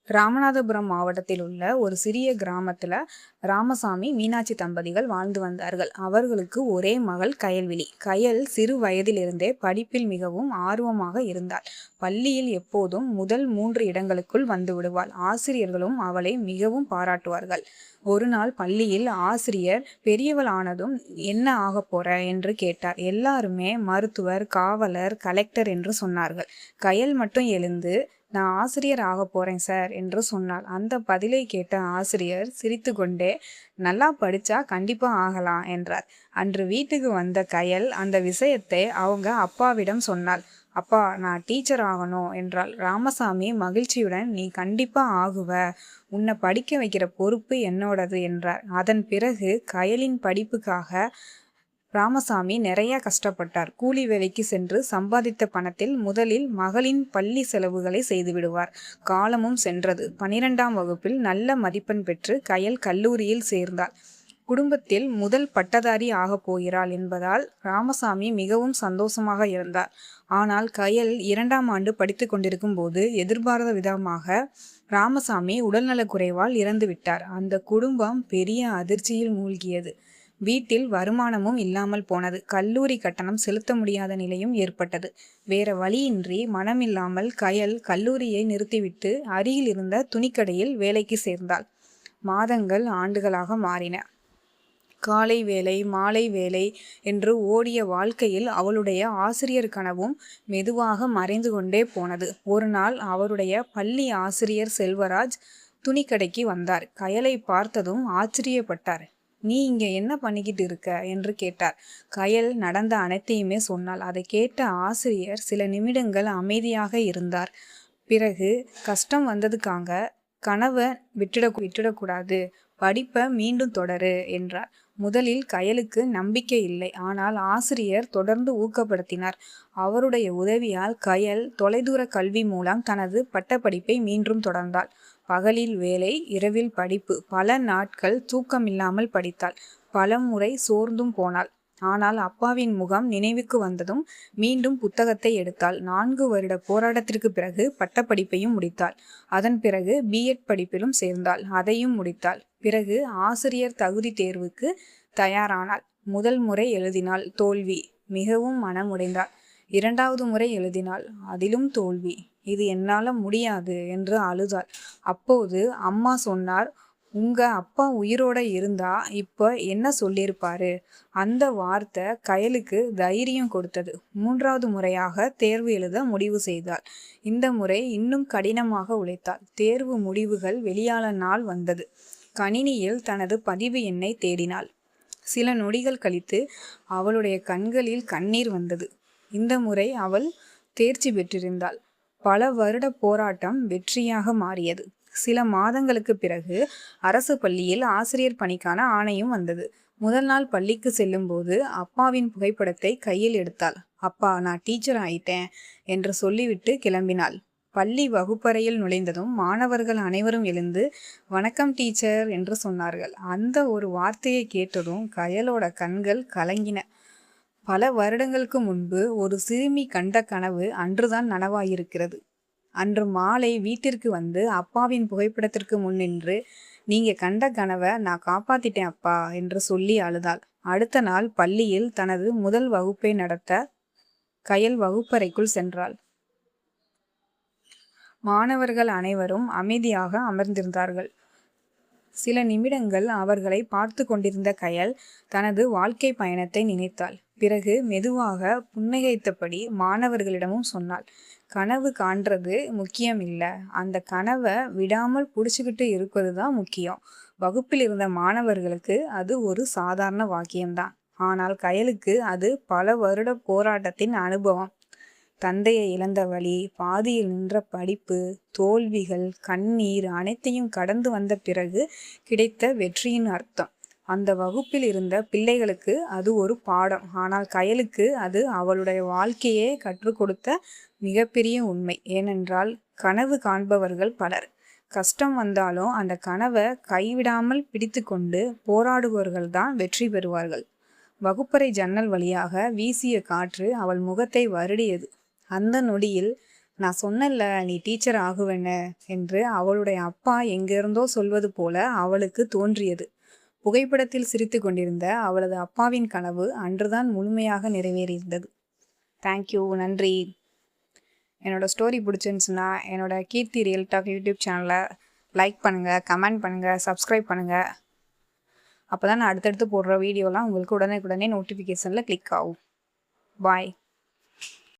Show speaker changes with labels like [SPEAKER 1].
[SPEAKER 1] ராமநாதபுரம் மாவட்டத்தில் உள்ள ஒரு சிறிய கிராமத்துல ராமசாமி, மீனாட்சி தம்பதிகள் வாழ்ந்து வந்தார்கள். அவர்களுக்கு ஒரே மகள் கயல்விழி. கயல் சிறு வயதிலிருந்தே படிப்பில் மிகவும் ஆர்வமாக இருந்தாள். பள்ளியில் எப்போதும் முதல் 3 இடங்களுக்குள் வந்து விடுவாள். ஆசிரியர்களும் அவளை மிகவும் பாராட்டுவார்கள். ஒரு நாள் பள்ளியில் ஆசிரியர் பெரியவள் ஆனதும் என்ன ஆகப் போற என்று கேட்டார். எல்லாருமே மருத்துவர், காவலர், கலெக்டர் என்று சொன்னார்கள். கயல் மட்டும் எழுந்து, நான் ஆசிரியர் ஆக போறேன் சார் என்று சொன்னாள். அந்த பதிலை கேட்ட ஆசிரியர் சிரித்துக்கொண்டே, நல்லா படிச்சா கண்டிப்பா ஆகலாம் என்றார். அன்று வீட்டுக்கு வந்த கயல் அந்த விஷயத்தை அவங்க அப்பாவிடம் சொன்னாள். அப்பா, நான் டீச்சர் ஆகணும் என்றாள். ராமசாமி மகிழ்ச்சியுடன், நீ கண்டிப்பா ஆகுவ, உன்னை படிக்க வைக்கிற பொறுப்பு என்னோடது என்றார். அதன் பிறகு கயலின் படிப்புக்காக ராமசாமி நிறைய கஷ்டப்பட்டார். கூலி வேலைக்கு சென்று சம்பாதித்த பணத்தில் முதலில் மகளின் பள்ளி செலவுகளை செய்து விடுவார். காலமும் சென்றது. 12ஆம் வகுப்பில் நல்ல மதிப்பெண் பெற்று கயல் கல்லூரியில் சேர்ந்தாள். குடும்பத்தில் முதல் பட்டதாரி ஆகப் போகிறாள் என்பதால் ராமசாமி மிகவும் சந்தோஷமாக இருந்தார். ஆனால் கயல் 2ஆம் ஆண்டு படித்து கொண்டிருக்கும் போது எதிர்பாராத விதமாக ராமசாமி உடல்நலக் குறைவால் இறந்து விட்டார். அந்த குடும்பம் பெரிய அதிர்ச்சியில் மூழ்கியது. வீட்டில் வருமானமும் இல்லாமல் போனது. கல்லூரி கட்டணம் செலுத்த முடியாத நிலையும் ஏற்பட்டது. வேற வழியின்றி மனமில்லாமல் கயல் கல்லூரியை நிறுத்திவிட்டு அருகில் இருந்த துணிக்கடையில் வேலைக்கு சேர்ந்தாள். மாதங்கள் ஆண்டுகளாக மாறின. காலை வேலை, மாலை வேலை என்று ஓடிய வாழ்க்கையில் அவளுடைய ஆசிரியர் கனவும் மெதுவாக மறைந்து கொண்டே போனது. ஒரு நாள் அவருடைய பள்ளி ஆசிரியர் செல்வராஜ் துணிக்கடைக்கு வந்தார். கயலை பார்த்ததும் ஆச்சரியப்பட்டார். நீ இங்க என்ன பண்ணிக்கிட்டு இருக்க என்று கேட்டார். கயல் நடந்த அனைத்தையுமே சொன்னாள். அதை கேட்ட ஆசிரியர் சில நிமிடங்கள் அமைதியாக இருந்தார். பிறகு, கஷ்டம் வந்ததுக்காக கனவை விட்டுடக்கூடாது, படிப்பை மீண்டும் தொடரு என்றார். முதலில் கயலுக்கு நம்பிக்கை இல்லை. ஆனால் ஆசிரியர் தொடர்ந்து ஊக்கப்படுத்தினார். அவருடைய உதவியால் கயல் தொலைதூர கல்வி மூலம் தனது பட்டப்படிப்பை மீண்டும் தொடர்ந்தாள். பகலில் வேலை, இரவில் படிப்பு. பல நாட்கள் தூக்கமில்லாமல் படித்தாள். பல முறை சோர்ந்தும் போனாள். ஆனால் அப்பாவின் முகம் நினைவுக்கு வந்ததும் மீண்டும் புத்தகத்தை எடுத்தாள். 4 வருட போராட்டத்திற்கு பிறகு பட்டப்படிப்பையும் முடித்தாள். அதன் பிறகு பிஎட் படிப்பிலும் சேர்ந்தாள். அதையும் முடித்தாள். பிறகு ஆசிரியர் தகுதி தேர்வுக்கு தயாரானாள். முதல் முறை எழுதினாள். தோல்வி. மிகவும் மனமுடைந்தாள். 2வது முறை எழுதினாள். அதிலும் தோல்வி. இது என்னால முடியாது என்று அழுதாள். அப்போது அம்மா சொன்னார், உங்க அப்பா உயிரோட இருந்தா இப்ப என்ன சொல்லியிருப்பாரு? அந்த வார்த்தை கயலுக்கு தைரியம் கொடுத்தது. 3வது முறையாக தேர்வு எழுத முடிவு செய்தாள். இந்த முறை இன்னும் கடினமாக உழைத்தாள். தேர்வு முடிவுகள் வெளியான நாள் வந்தது. கணினியில் தனது பதிவு எண்ணை தேடினாள். சில நொடிகள் கழித்து அவளுடைய கண்களில் கண்ணீர் வந்தது. இந்த முறை அவள் தேர்ச்சி பெற்றிருந்தாள். பல வருட போராட்டம் வெற்றியாக மாறியது. சில மாதங்களுக்கு பிறகு அரசு பள்ளியில் ஆசிரியர் பணிக்கான ஆணையும் வந்தது. முதல் நாள் பள்ளிக்கு செல்லும் போது அப்பாவின் புகைப்படத்தை கையில் எடுத்தாள். அப்பா, நான் டீச்சர் ஆயிட்டேன் என்று சொல்லிவிட்டு கிளம்பினாள். பள்ளி வகுப்பறையில் நுழைந்ததும் மாணவர்கள் அனைவரும் எழுந்து, வணக்கம் டீச்சர் என்று சொன்னார்கள். அந்த ஒரு வார்த்தையை கேட்டதும் கயலோட கண்கள் கலங்கின. பல வருடங்களுக்கு முன்பு ஒரு சிறுமி கண்ட கனவு அன்றுதான் நனவாயிருக்கிறது. அன்று மாலை வீட்டிற்கு வந்து அப்பாவின் புகைப்படத்திற்கு முன் நின்று, நீங்க கண்ட கனவை நான் காப்பாத்திட்டேன் அப்பா என்று சொல்லி அழுதாள். அடுத்த நாள் பள்ளியில் தனது முதல் வகுப்பை நடத்த கயல் வகுப்பறைக்குள் சென்றாள். மாணவர்கள் அனைவரும் அமைதியாக அமர்ந்திருந்தார்கள். சில நிமிடங்கள் அவர்களை பார்த்து கொண்டிருந்த கயல் தனது வாழ்க்கை பயணத்தை நினைத்தாள். பிறகு மெதுவாக புன்னகைத்தபடி மாணவர்களிடமும் சொன்னாள், கனவு காண்றது முக்கியம் இல்லை, அந்த கனவை விடாமல் பிடிச்சிக்கிட்டு இருப்பது தான் முக்கியம். வகுப்பில் இருந்த மாணவர்களுக்கு அது ஒரு சாதாரண வாக்கியம்தான். ஆனால் கயலுக்கு அது பல வருட போராட்டத்தின் அனுபவம். தந்தையை இழந்த வழி, பாதியில் நின்ற படிப்பு, தோல்விகள், கண்ணீர் அனைத்தையும் கடந்து வந்த பிறகு கிடைத்த வெற்றியின் அர்த்தம். அந்த வகுப்பில் இருந்த பிள்ளைகளுக்கு அது ஒரு பாடம். ஆனால் கயலுக்கு அது அவளுடைய வாழ்க்கையே கற்றுக் கொடுத்த மிகப்பெரிய உண்மை. ஏனென்றால் கனவு காண்பவர்கள் பலர். கஷ்டம் வந்தாலும் அந்த கனவை கைவிடாமல் பிடித்து கொண்டு போராடுபவர்கள் தான் வெற்றி பெறுவார்கள். வகுப்பறை ஜன்னல் வழியாக வீசிய காற்று அவள் முகத்தை வருடியது. அந்த நொடியில் நான் சொன்னேன்ல நீ டீச்சர் ஆகுவேன்னு என்று அவளுடைய அப்பா எங்கிருந்தோ சொல்வது போல அவளுக்கு தோன்றியது. புகைப்படத்தில் சிரித்து கொண்டிருந்த அவளது அப்பாவின் கனவு அன்றுதான் முழுமையாக நிறைவேறியிருந்தது. தேங்க்யூ, நன்றி. என்னோட ஸ்டோரி பிடிச்சிருந்துச்சுன்னா என்னோட கீர்த்தி ரியல் டாக் யூடியூப் சேனலை லைக் பண்ணுங்கள், கமெண்ட் பண்ணுங்கள், சப்ஸ்கிரைப் பண்ணுங்கள். அப்போ தான் நான் அடுத்தடுத்து போடுற வீடியோலாம் உங்களுக்கு உடனே நோட்டிஃபிகேஷனில் கிளிக் ஆகும். பாய்.